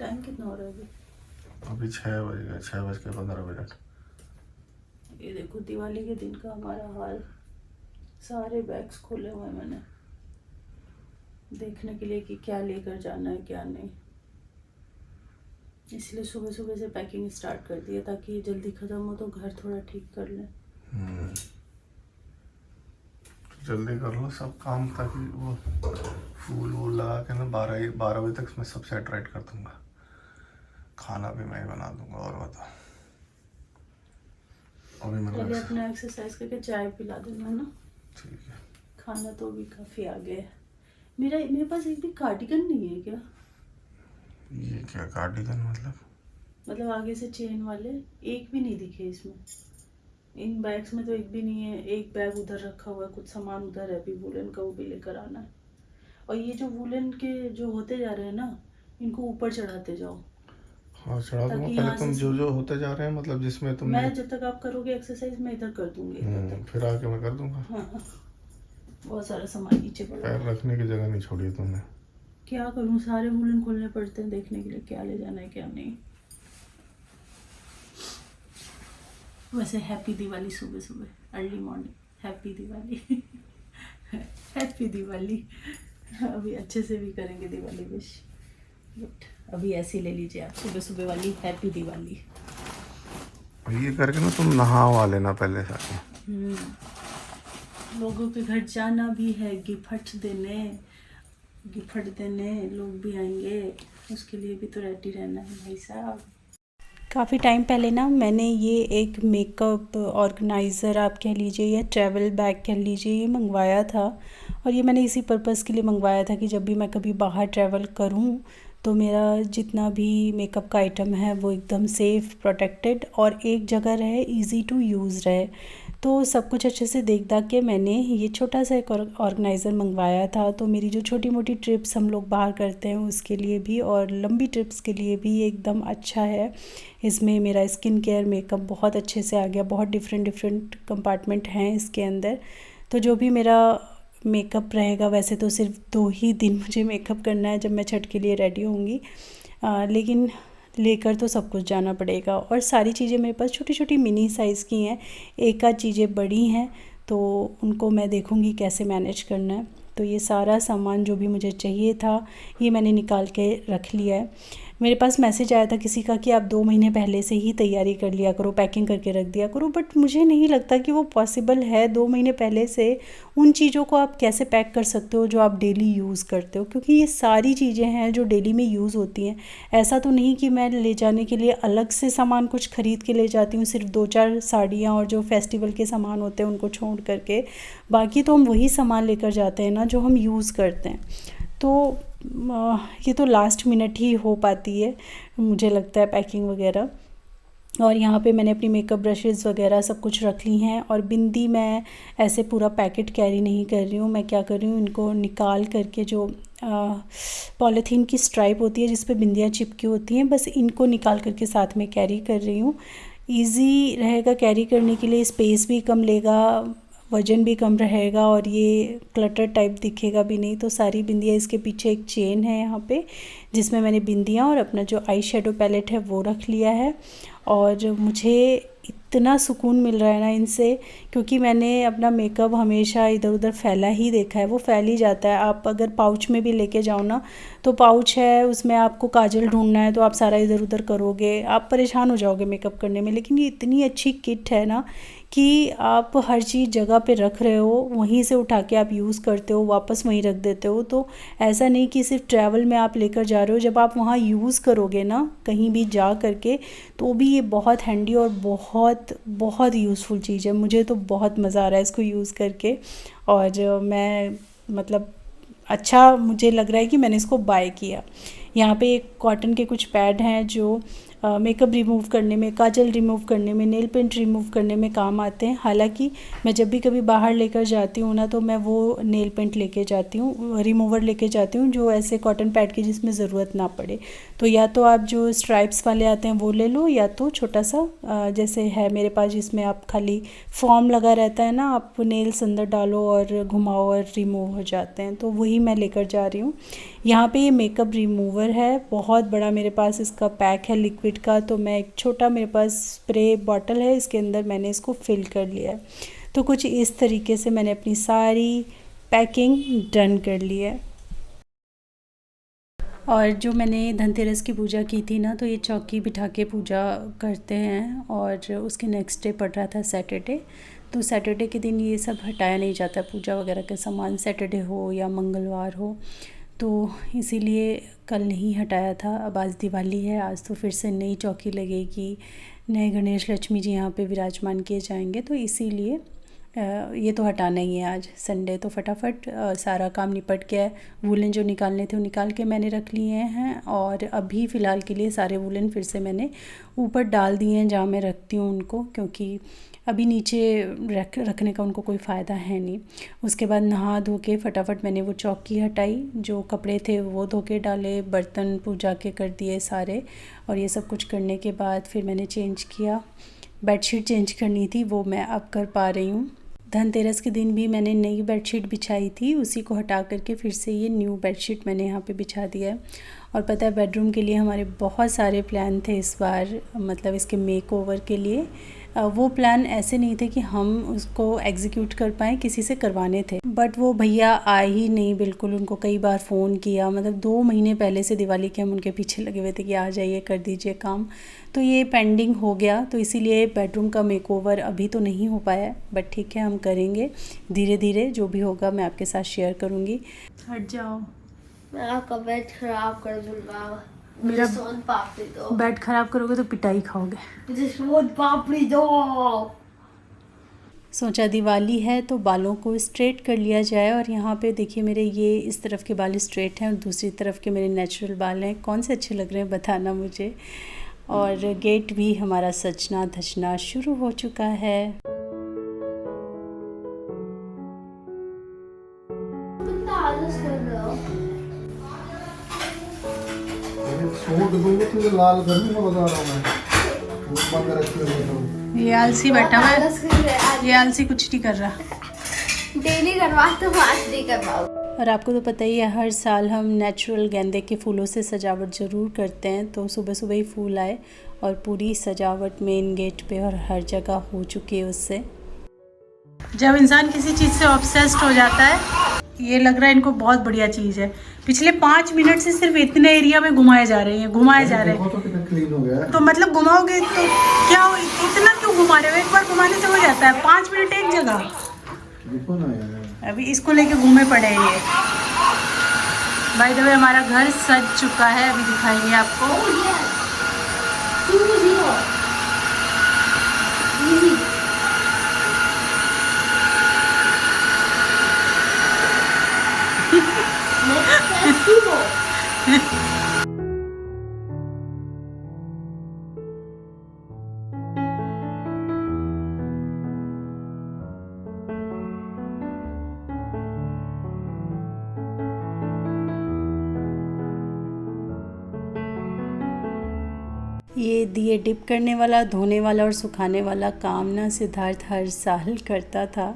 Time कितना हो रहा है अभी? अभी 6 बज गए, 6:15। ये देखो दिवाली के दिन का हमारा हाल। सारे बैग्स खोले हुए हैं मैंने, देखने के लिए कि क्या लेकर जाना है क्या नहीं। इसलिए सुबह सुबह से पैकिंग स्टार्ट कर दिया ताकि ये जल्दी ख़त्म हो तो घर थोड़ा ठीक कर लें। जल्दी कर लो सब काम, ताकि वो फूल वूल लगा के ना 12 बजे तक मैं सब सेट राइट कर दूंगा। खाना भी मैं ही बना दूंगा। और बताओ, अभी पहले अपना एक्सरसाइज करके चाय पिला देना ना। ठीक है। खाना तो अभी काफ़ी आगे है। मेरे पास एक भी कार्डिगन नहीं है क्या? ये क्या कार्डिगन मतलब आगे से चेन वाले एक भी नहीं दिखे इसमें। इन बैग्स में तो एक भी नहीं है। एक बैग उधर रखा हुआ है, कुछ सामान उधर है अभी वुलन का, वो भी लेकर आना है। और ये जो वुलन के जो होते जा रहे हैं ना, इनको ऊपर चढ़ाते जाओ। हाँ चढ़ा दूंगा। ताकि पहले यहाँ तुम से जो जो होते जा रहे हैं, मतलब जिसमें तुमने मैं जब तक आप करोगे एक्सरसाइज मैं इधर कर दूंगी तब तक। फिर आके मैं कर दूंगा। हाँ, बहुत सारा सामान नीचे पड़ा पैर है। रखने की जगह नहीं छोड़ी तुमने। क्या करूँ, सारे वुलन खोलने पड़ते हैं देखने के लिए क्या ले जाना है क्या नहीं। वैसे हैप्पी दिवाली सुबह सुबह early morning. Happy Diwali happy Diwali. अभी अच्छे से भी करेंगे दिवाली विश, बट अभी ऐसे ले लीजिए आप सुबह सुबह वाली हैप्पी दिवाली। ये करके ना तुम नहा लेना पहले से। लोगों के घर जाना भी है, गिफ्ट देने लोग भी आएंगे, उसके लिए भी तो रेडी रहना है भाई साहब। काफ़ी टाइम पहले ना मैंने ये एक मेकअप ऑर्गेनाइज़र आप कह लीजिए या ट्रैवल बैग कह लीजिए, ये मंगवाया था। और ये मैंने इसी पर्पज़ के लिए मंगवाया था कि जब भी मैं कभी बाहर ट्रैवल करूँ तो मेरा जितना भी मेकअप का आइटम है वो एकदम सेफ़, प्रोटेक्टेड और एक जगह रहे, इजी टू यूज़ रहे। तो सब कुछ अच्छे से देख दाख के मैंने ये छोटा सा एक ऑर्गेनाइज़र मंगवाया था। तो मेरी जो छोटी मोटी ट्रिप्स हम लोग बाहर करते हैं उसके लिए भी और लंबी ट्रिप्स के लिए भी ये एकदम अच्छा है। इसमें मेरा स्किन केयर मेकअप बहुत अच्छे से आ गया। बहुत डिफरेंट कंपार्टमेंट हैं इसके अंदर। तो जो भी मेरा मेकअप रहेगा, वैसे तो सिर्फ 2 ही दिन मुझे मेकअप करना है जब मैं छठ के लिए रेडी होंगी, लेकिन लेकर तो सब कुछ जाना पड़ेगा। और सारी चीज़ें मेरे पास छोटी छोटी मिनी साइज़ की हैं, एक आध चीज़ें बड़ी हैं, तो उनको मैं देखूँगी कैसे मैनेज करना है। तो ये सारा सामान जो भी मुझे चाहिए था ये मैंने निकाल के रख लिया है। मेरे पास मैसेज आया था किसी का कि आप 2 महीने पहले से ही तैयारी कर लिया करो, पैकिंग करके रख दिया करो, बट मुझे नहीं लगता कि वो पॉसिबल है। 2 महीने पहले से उन चीज़ों को आप कैसे पैक कर सकते हो जो आप डेली यूज़ करते हो, क्योंकि ये सारी चीज़ें हैं जो डेली में यूज़ होती हैं। ऐसा तो नहीं कि मैं ले जाने के लिए अलग से सामान कुछ ख़रीद के ले जाती हूँ, सिर्फ 2-4 साड़ियाँ और जो फेस्टिवल के सामान होते हैं उनको छोड़ करके, बाकी तो हम वही सामान लेकर जाते हैं ना जो हम यूज़ करते हैं। तो ये तो लास्ट मिनट ही हो पाती है मुझे लगता है पैकिंग वगैरह। और यहाँ पे मैंने अपनी मेकअप ब्रशेज़ वगैरह सब कुछ रख ली हैं। और बिंदी मैं ऐसे पूरा पैकेट कैरी नहीं कर रही हूँ, मैं क्या कर रही हूँ, इनको निकाल करके जो पॉलीथीन की स्ट्राइप होती है जिस पे बिंदियाँ चिपकी होती हैं, बस इनको निकाल करके साथ में कैरी कर रही हूँ। ईज़ी रहेगा कैरी करने के लिए, स्पेस भी कम लेगा, वज़न भी कम रहेगा और ये क्लटर टाइप दिखेगा भी नहीं। तो सारी बिंदियाँ, इसके पीछे एक चेन है यहाँ पे जिसमें मैंने बिंदियाँ और अपना जो आई शेडो पैलेट है वो रख लिया है। और मुझे इतना सुकून मिल रहा है ना इनसे, क्योंकि मैंने अपना मेकअप हमेशा इधर उधर फैला ही देखा है, वो फैल ही जाता है। आप अगर पाउच में भी लेके जाओ ना, तो पाउच है उसमें आपको काजल ढूंढना है तो आप सारा इधर उधर करोगे, आप परेशान हो जाओगे मेकअप करने में। लेकिन ये इतनी अच्छी किट है ना कि आप हर चीज़ जगह पे रख रहे हो, वहीं से उठा के आप यूज़ करते हो, वापस वहीं रख देते हो। तो ऐसा नहीं कि सिर्फ ट्रैवल में आप लेकर जा रहे हो, जब आप वहाँ यूज़ करोगे ना कहीं भी जा करके, तो भी ये बहुत हैंडी और बहुत बहुत यूज़फुल चीज़ है। मुझे तो बहुत मज़ा आ रहा है इसको यूज़ करके। और मैं मतलब अच्छा मुझे लग रहा है कि मैंने इसको बाय किया। यहाँ पे एक कॉटन के कुछ पैड हैं जो मेकअप रिमूव करने में, काजल रिमूव करने में, नेल पेंट रिमूव करने में काम आते हैं। हालांकि मैं जब भी कभी बाहर लेकर जाती हूँ ना, तो मैं वो नेल पेंट लेके जाती हूँ, रिमूवर लेके जाती हूँ जो ऐसे कॉटन पैड की जिसमें ज़रूरत ना पड़े। तो या तो आप जो स्ट्राइप्स वाले आते हैं वो ले लो, या तो छोटा सा जैसे है मेरे पास जिसमें आप खाली फॉर्म लगा रहता है ना, आप नेल्स अंदर डालो और घुमाओ और रिमूव हो जाते हैं, तो वही मैं लेकर जा रही हूँ। यहाँ पे ये मेकअप रिमूवर है, बहुत बड़ा मेरे पास इसका पैक है लिक्विड का। तो मैं एक छोटा मेरे पास स्प्रे बॉटल है, इसके अंदर मैंने इसको फिल कर लिया है। तो कुछ इस तरीके से मैंने अपनी सारी पैकिंग डन कर ली है। और जो मैंने धनतेरस की पूजा की थी ना, तो ये चौकी बिठा के पूजा करते हैं, और उसके नेक्स्ट डे पड़ रहा था सैटरडे। तो सैटरडे के दिन ये सब हटाया नहीं जाता, पूजा वगैरह के सामान, सैटरडे हो या मंगलवार हो, तो इसीलिए कल नहीं हटाया था। अब आज दिवाली है, आज तो फिर से नई चौकी लगेगी, नए गणेश लक्ष्मी जी यहाँ पे विराजमान किए जाएंगे, तो इसीलिए ये तो हटाना ही है आज संडे। तो फटाफट सारा काम निपट गया है। वूलन जो निकालने थे वो निकाल के मैंने रख लिए हैं, और अभी फ़िलहाल के लिए सारे वूलन फिर से मैंने ऊपर डाल दिए हैं जहाँ मैं रखती हूँ उनको, क्योंकि अभी नीचे रखने का उनको कोई फ़ायदा है नहीं। उसके बाद नहा धो के फटाफट मैंने वो चौकी हटाई, जो कपड़े थे वो धो के डाले, बर्तन पूजा के कर दिए सारे, और ये सब कुछ करने के बाद फिर मैंने चेंज किया। बेडशीट चेंज करनी थी, वो मैं अब कर पा रही हूँ। धनतेरस के दिन भी मैंने नई बेडशीट बिछाई थी, उसी को हटा करके फिर से ये न्यू बेडशीट मैंने यहाँ पे बिछा दिया है। और पता है, बेडरूम के लिए हमारे बहुत सारे प्लान थे इस बार, मतलब इसके मेकओवर के लिए। वो प्लान ऐसे नहीं थे कि हम उसको एग्जीक्यूट कर पाएँ, किसी से करवाने थे, बट वो भैया आए ही नहीं बिल्कुल। उनको कई बार फ़ोन किया, मतलब 2 महीने पहले से दिवाली के हम उनके पीछे लगे हुए थे कि आ जाइए, कर दीजिए काम। तो ये पेंडिंग हो गया, तो इसीलिए बेडरूम का मेकओवर अभी तो नहीं हो पाया, बट ठीक है, हम करेंगे धीरे धीरे। जो भी होगा मैं आपके साथ शेयर करूँगी। हट जाओ, मैं आपका बेड खराब कर दूंगा। मेरा मुझे सोन पापड़ी दो। बेड ख़राब करोगे तो पिटाई खाओगे। मुझे सोन पापड़ी दो। सोचा दिवाली है तो बालों को स्ट्रेट कर लिया जाए। और यहाँ पे देखिए, मेरे ये इस तरफ के बाल स्ट्रेट हैं और दूसरी तरफ के मेरे नेचुरल बाल हैं। कौन से अच्छे लग रहे हैं बताना मुझे। और गेट भी हमारा सजना धजना शुरू हो चुका है। कितना आलस कर रहे हो? सूट दूंगा तुझे लाल करनी, मैं बता रहा हूँ मैं। वो बंद रख के बैठा हूँ। ये आलसी बैठा हुआ है, आलस कर रहे हैं। ये आलसी कुछ नहीं कर रहा। डेली करवाते हो, आज नहीं करवाओ। और आपको तो पता ही है, हर साल हम नेचुरल गेंदे के फूलों से सजावट ज़रूर करते हैं। तो सुबह सुबह ही फूल आए और पूरी सजावट मेन गेट पे और हर जगह हो चुकी है उससे। जब इंसान किसी चीज़ से ऑब्सेस्ड हो जाता है, ये लग रहा है इनको बहुत बढ़िया चीज़ है। पिछले 5 मिनट से सिर्फ इतने एरिया में घुमाए जा रहे हैं, घुमाए जा रहे हैं। तो कितना क्लीन हो गया है। तो मतलब घुमाओगे तो क्या हो, इतना क्यों घुमा रहे हो? एक बार घुमाने से हो जाता है, 5 मिनट एक जगह। देखो ना यार, अभी इसको लेके घूमे पड़े हैं ये। बाय द वे, हमारा घर सज चुका है, अभी दिखाएंगे आपको। ये दिए डिप करने वाला, धोने वाला और सुखाने वाला काम ना सिद्धार्थ हर साल करता था।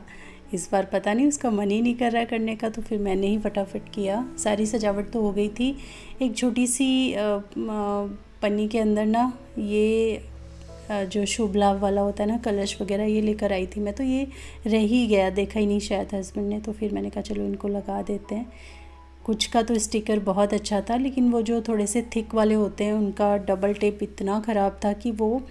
इस बार पता नहीं उसका मन ही नहीं कर रहा करने का, तो फिर मैंने ही फटाफट किया। सारी सजावट तो हो गई थी। एक छोटी सी पन्नी के अंदर ना ये जो शुभ लाभ वाला होता है ना, कलश वगैरह, ये लेकर आई थी मैं। तो ये रह ही गया, देखा ही नहीं शायद हस्बैंड ने, तो फिर मैंने कहा चलो इनको लगा देते हैं। कुछ का तो स्टिकर बहुत अच्छा था, लेकिन वो जो थोड़े से थिक वाले होते हैं उनका डबल टेप इतना ख़राब था कि वो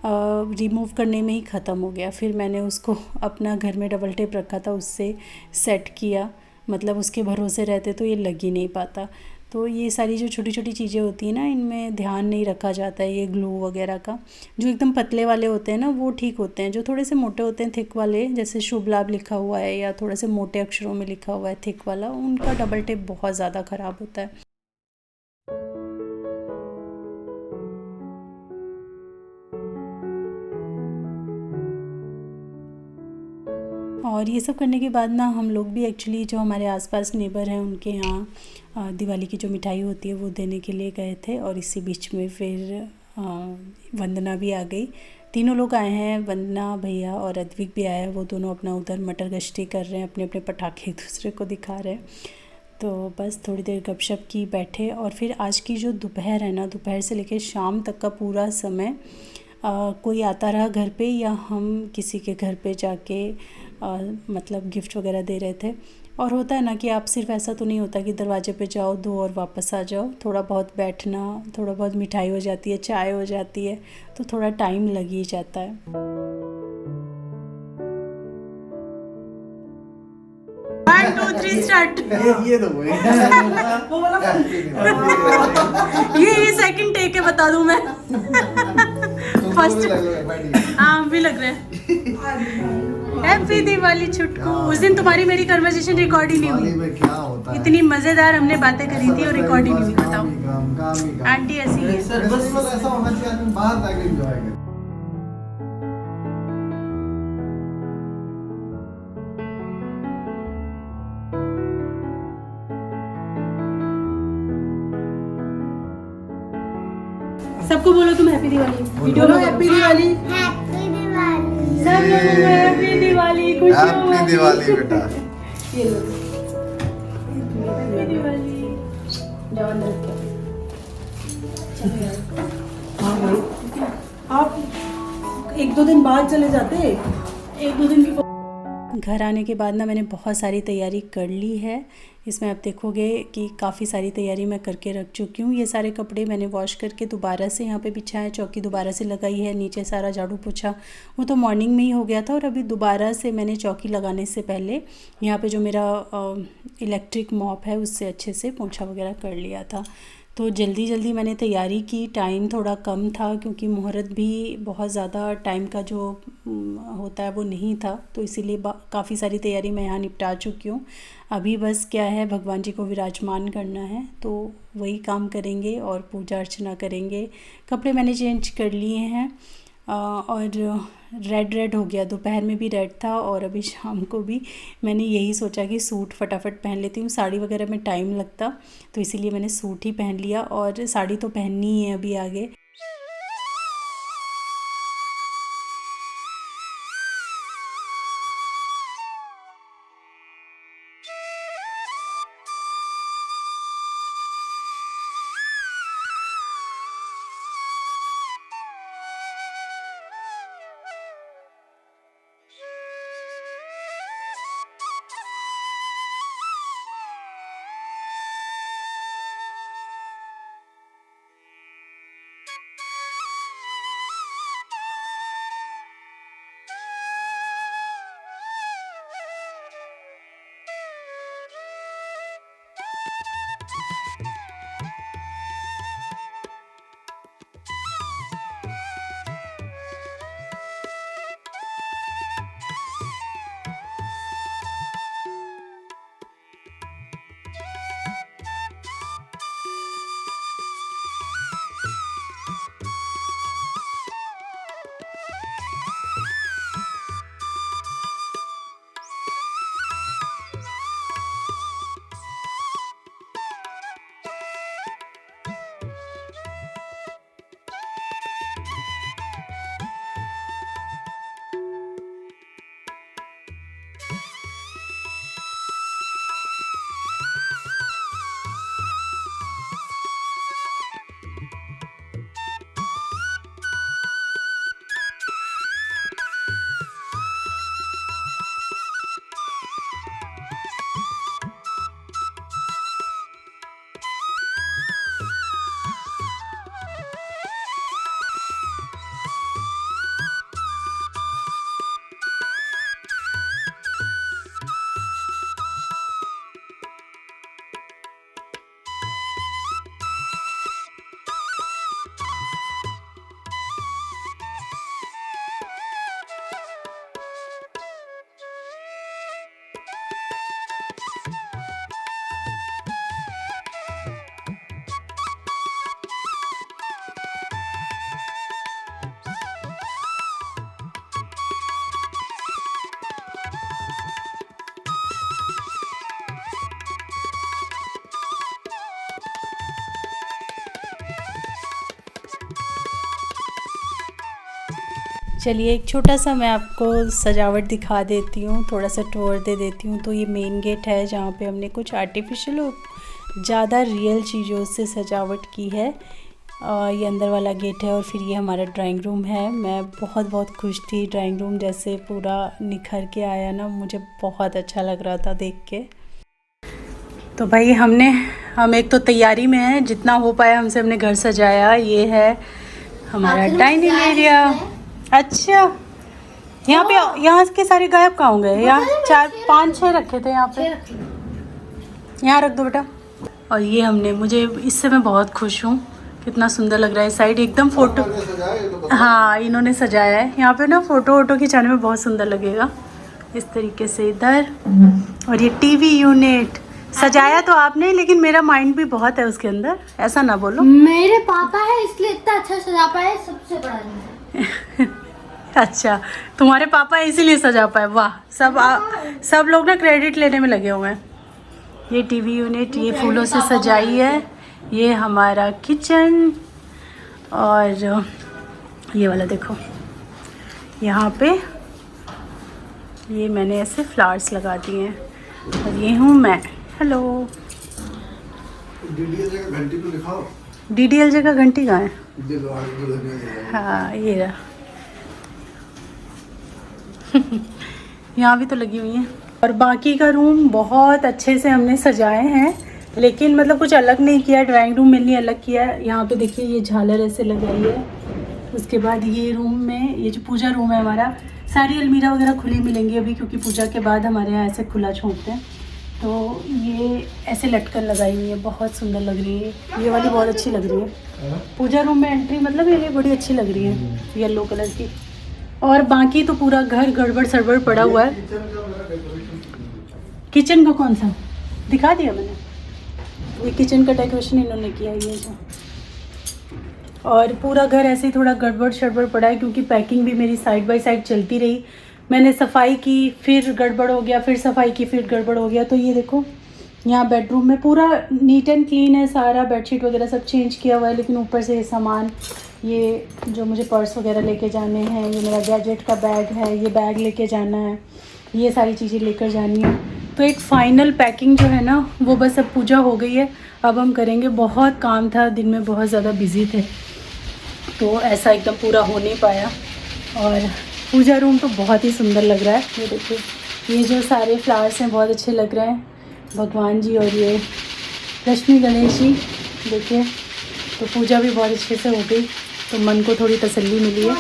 रिमूव करने में ही ख़त्म हो गया। फिर मैंने उसको अपना घर में डबल टेप रखा था, उससे सेट किया। मतलब उसके भरोसे रहते तो ये लग ही नहीं पाता। तो ये सारी जो छोटी छोटी चीज़ें होती हैं ना, इनमें ध्यान नहीं रखा जाता है। ये ग्लू वगैरह का, जो एकदम पतले वाले होते हैं ना वो ठीक होते हैं। जो थोड़े से मोटे होते हैं, थिक वाले, जैसे शुभ लाभ लिखा हुआ है या थोड़े से मोटे अक्षरों में लिखा हुआ है थिक वाला, उनका डबल टेप बहुत ज़्यादा ख़राब होता है। और ये सब करने के बाद ना हम लोग भी एक्चुअली जो हमारे आसपास नेबर हैं उनके यहाँ दिवाली की जो मिठाई होती है वो देने के लिए गए थे। और इसी बीच में फिर वंदना भी आ गई। तीनों लोग आए हैं, वंदना भैया और अद्विक भी आया है। वो दोनों अपना उधर मटर गश्ती कर रहे हैं, अपने अपने पटाखे एक दूसरे को दिखा रहे हैं। तो बस थोड़ी देर गपशप की, बैठे। और फिर आज की जो दोपहर है ना, दोपहर से लेकर शाम तक का पूरा समय कोई आता रहा घर पे या हम किसी के घर पे जाके मतलब गिफ्ट वगैरह दे रहे थे। और होता है ना कि आप सिर्फ ऐसा तो नहीं होता कि दरवाजे पे जाओ, दो और वापस आ जाओ। थोड़ा बहुत बैठना, थोड़ा बहुत मिठाई हो जाती है, चाय हो जाती है, तो थोड़ा टाइम लग ही जाता है। 1 2 3 स्टार्ट। ये तो वही वो वाला ये सेकंड टेक है, बता दूं मैं। फर्स्ट हाँ भी लग रहा है। हैप्पी दिवाली छुटकू। उस दिन तुम्हारी मेरी कन्वर्सेशन रिकॉर्ड ही नहीं हुई। में क्या होता है? इतनी मजेदार हमने बातें करी थी और रिकॉर्ड ही नहीं हुई। बताओ काम ही काम। आंटी ऐसी है। फेस्टिवल ऐसा होना चाहिए आदमी बाहर जाके एंजॉय करे। सबको बोलो तुम हैप्पी दिवाली। वीडियो में हैप्पी दिवाली। सब लोगों को हैप्पी दिवाली। खुश हो। हैप्पी दिवाली बेटा। ये लो हैप्पी दिवाली। जाओ अंदर रखो। हाँ भाई, आप 1-2 दिन बाद चले जाते। 1-2 दिन की घर आने के बाद ना मैंने बहुत सारी तैयारी कर ली है। इसमें आप देखोगे कि काफ़ी सारी तैयारी मैं करके रख चुकी हूँ। ये सारे कपड़े मैंने वॉश करके दोबारा से यहाँ पे बिछाए, चौकी दोबारा से लगाई है, नीचे सारा झाड़ू पोछा वो तो मॉर्निंग में ही हो गया था। और अभी दोबारा से मैंने चौकी लगाने से पहले यहाँ पे जो मेरा इलेक्ट्रिक मॉप है उससे अच्छे से पोछा वगैरह कर लिया था। तो जल्दी जल्दी मैंने तैयारी की। टाइम थोड़ा कम था क्योंकि मुहूर्त भी बहुत ज़्यादा टाइम का जो होता है वो नहीं था, तो इसीलिए काफ़ी सारी तैयारी मैं यहाँ निपटा चुकी हूँ। अभी बस क्या है, भगवान जी को विराजमान करना है, तो वही काम करेंगे और पूजा अर्चना करेंगे। कपड़े मैंने चेंज कर लिए हैं और रेड हो गया। दोपहर में भी रेड था और अभी शाम को भी मैंने यही सोचा कि सूट फटाफट पहन लेती हूँ। साड़ी वगैरह में टाइम लगता, तो इसीलिए मैंने सूट ही पहन लिया। और साड़ी तो पहननी ही है अभी आगे। चलिए एक छोटा सा मैं आपको सजावट दिखा देती हूँ, थोड़ा सा टूर दे देती हूँ। तो ये मेन गेट है जहाँ पे हमने कुछ आर्टिफिशियल और ज़्यादा रियल चीज़ों से सजावट की है। ये अंदर वाला गेट है और फिर ये हमारा ड्राइंग रूम है। मैं बहुत खुश थी, ड्राइंग रूम जैसे पूरा निखर के आया ना, मुझे बहुत अच्छा लग रहा था देख के। तो भाई हम एक तो तैयारी में हैं, जितना हो पाया हमसे हमने घर सजाया। ये है हमारा डाइनिंग एरिया। अच्छा, यहाँ के सारे गायब कहाँ होंगे? यहाँ 4 5 6 रखे थे यहाँ पे, यहाँ रख दो बेटा। और ये मुझे इससे मैं बहुत खुश हूँ, कितना सुंदर लग रहा है साइड एकदम। फोटो, हाँ इन्होंने सजाया है यहाँ पे ना, फोटो खिंचाने में बहुत सुंदर लगेगा इस तरीके से इधर। और ये टीवी यूनिट सजाया तो आपने, लेकिन मेरा माइंड भी बहुत है उसके अंदर, ऐसा ना बोलो। मेरे पापा है इसलिए इतना अच्छा सजा पाए, सबसे बड़ा नहीं। अच्छा, तुम्हारे पापा इसीलिए सजा पाए। वाह, सब लोग ना क्रेडिट लेने में लगे हुए हैं। ये टीवी यूनिट ये फूलों से सजाई है। ये हमारा किचन, और ये वाला देखो यहाँ पे ये मैंने ऐसे फ्लावर्स लगा दिए हैं। और ये हूँ मैं। हेलो। डीडीएल जगह घंटी को दिखाओ। डीडीएल जगह घंटी कहाँ है? दिल वाले दुल्हनिया। हाँ ये रहा। यहाँ भी तो लगी हुई है। और बाकी का रूम बहुत अच्छे से हमने सजाए हैं, लेकिन मतलब कुछ अलग नहीं किया। ड्राइंग रूम मैंने अलग किया है। यहाँ पे देखिए ये झालर ऐसे लगाई है। उसके बाद ये रूम में ये जो पूजा रूम है हमारा, सारी अलमीरा वगैरह खुली मिलेंगी अभी, क्योंकि पूजा के बाद हमारे यहाँ ऐसे खुला छोड़ते हैं। तो ये ऐसे लटकन लगाई हुई है, बहुत सुंदर लग रही है। ये वाली बहुत अच्छी लग रही है। पूजा रूम में एंट्री मतलब ये बड़ी अच्छी लग रही है, येलो कलर की। और बाकी तो पूरा घर गड़बड़ सड़बड़ पड़ा हुआ है। किचन का कौन सा दिखा दिया मैंने? ये किचन का डेकोरेशन इन्होंने किया है ये जो। और पूरा घर ऐसे ही थोड़ा गड़बड़ शड़बड़ पड़ा है, क्योंकि पैकिंग भी मेरी साइड बाय साइड चलती रही। मैंने सफाई की, फिर गड़बड़ हो गया, फिर सफाई की, फिर गड़बड़ हो गया। तो ये देखो यहाँ बेडरूम में पूरा नीट एंड क्लीन है सारा, बेडशीट वगैरह सब चेंज किया हुआ है। लेकिन ऊपर से ये सामान, ये जो मुझे पर्स वगैरह लेके जाने हैं, ये मेरा गैजेट का बैग है, ये बैग लेके जाना है, ये सारी चीज़ें लेकर जानी है। तो एक फ़ाइनल पैकिंग जो है ना, वो बस अब पूजा हो गई है, अब हम करेंगे। बहुत काम था, दिन में बहुत ज़्यादा बिजी थे, तो ऐसा एकदम पूरा हो नहीं पाया। और पूजा रूम तो बहुत ही सुंदर लग रहा है। ये देखिए, ये जो सारे फ्लावर्स हैं बहुत अच्छे लग रहे हैं, भगवान जी और ये लक्ष्मी गणेश जी देखिए। तो पूजा भी बहुत अच्छे से हो गई, तो मन को थोड़ी तसल्ली मिली है।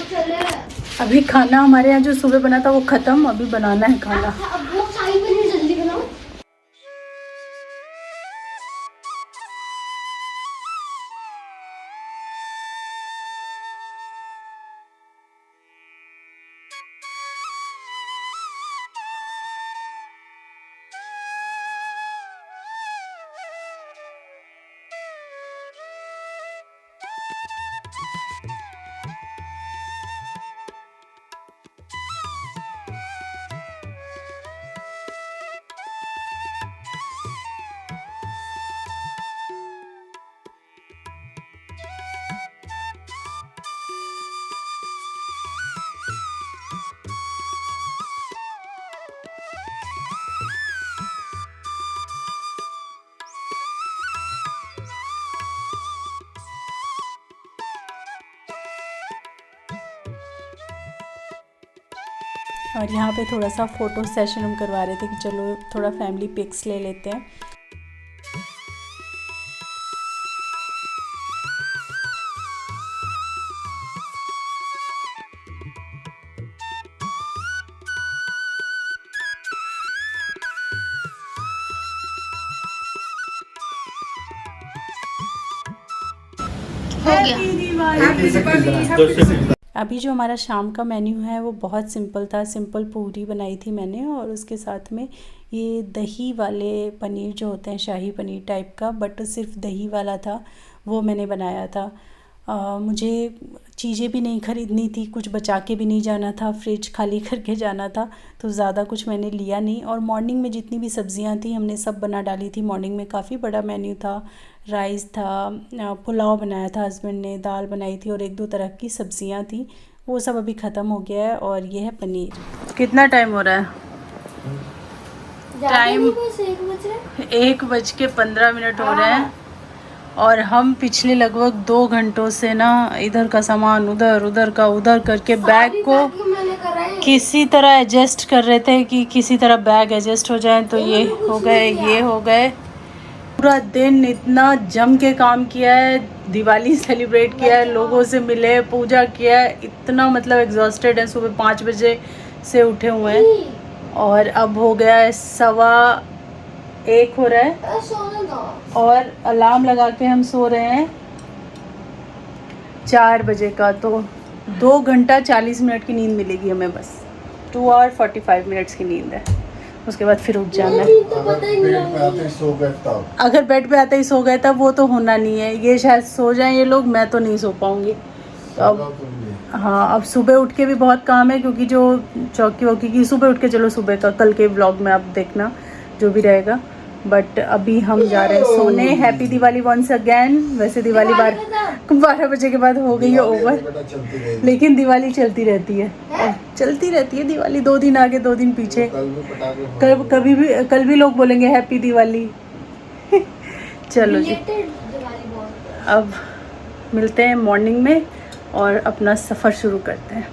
अभी खाना हमारे यहाँ जो सुबह बना था वो ख़त्म, अभी बनाना है खाना। अब वो शाही पनीर जल्दी बनाओ। और यहाँ पे थोड़ा सा फ़ोटो सेशन हम करवा रहे थे कि चलो थोड़ा फैमिली पिक्स ले लेते हैं। अभी जो हमारा शाम का मेन्यू है वो बहुत सिंपल था। सिंपल पूरी बनाई थी मैंने, और उसके साथ में ये दही वाले पनीर जो होते हैं, शाही पनीर टाइप का, बट सिर्फ दही वाला था, वो मैंने बनाया था। मुझे चीज़ें भी नहीं ख़रीदनी थी, कुछ बचा के भी नहीं जाना था, फ्रिज खाली करके जाना था, तो ज़्यादा कुछ मैंने लिया नहीं। और मॉर्निंग में जितनी भी सब्ज़ियां थी हमने सब बना डाली थी। मॉर्निंग में काफ़ी बड़ा मेन्यू था, राइस था, पुलाव बनाया था हस्बैंड ने, दाल बनाई थी और 1-2 तरह की सब्ज़ियां थी, वो सब अभी ख़त्म हो गया है और ये है पनीर। कितना टाइम हो रहा है? टाइम 1:15 हो रहे हैं और हम पिछले लगभग 2 घंटों से ना इधर का सामान उधर का उधर करके बैग को किसी तरह एडजस्ट कर रहे थे कि किसी तरह बैग एडजस्ट हो जाए। तो ये हो गए पूरा दिन इतना जम के काम किया है, दिवाली सेलिब्रेट किया है, लोगों से मिले, पूजा किया है, इतना मतलब एग्जॉस्टेड है। सुबह 5 बजे से उठे हुए हैं और अब हो गया है 1:15 हो रहा है और अलार्म लगा के हम सो रहे हैं 4 बजे का। तो 2 घंटा 40 मिनट की नींद मिलेगी हमें, बस 2 आवर 45 मिनट्स की नींद है। उसके बाद फिर उठ जाना है। अगर बेड पे आते ही सो गए तब वो तो होना नहीं है। ये शायद सो जाएं ये लोग, मैं तो नहीं सो पाऊँगी। तो अब हाँ, अब सुबह उठ के भी बहुत काम है क्योंकि जो चौकी वौकी की सुबह उठ के, चलो सुबह का कल के व्लॉग में आप देखना जो भी रहेगा। बट अभी हम जा रहे हैं सोने। Happy Diwali once again. वैसे दिवाली 12 बजे के बाद हो गई है ओवर, लेकिन दिवाली चलती रहती है दिवाली 2 दिन आगे 2 दिन पीछे। कल भी लोग बोलेंगे हैप्पी दिवाली। चलो जी, अब मिलते हैं मॉर्निंग में और अपना सफ़र शुरू करते हैं।